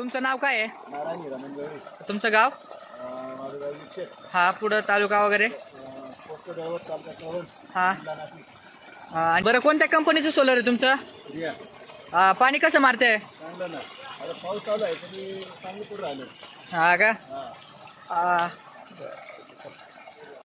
तुमचं नाव काय आहे? नारायण हिरामन गवळी. तुमचं गाव? माझं गाव विक्षेप. हा पुढं तालुका वगैरे? पोस्ट दळवत तालुका कळवण. हा जिल्हा नाशिक. आणि बरं कोणत्या कंपनीचं सोलर आहे तुमचं? रिया. पाणी कसं मारते? चांगलं ना. आता पाऊस चालू आहे तरी चांगलं पुढे राहिलं. हा का? हा. बरं.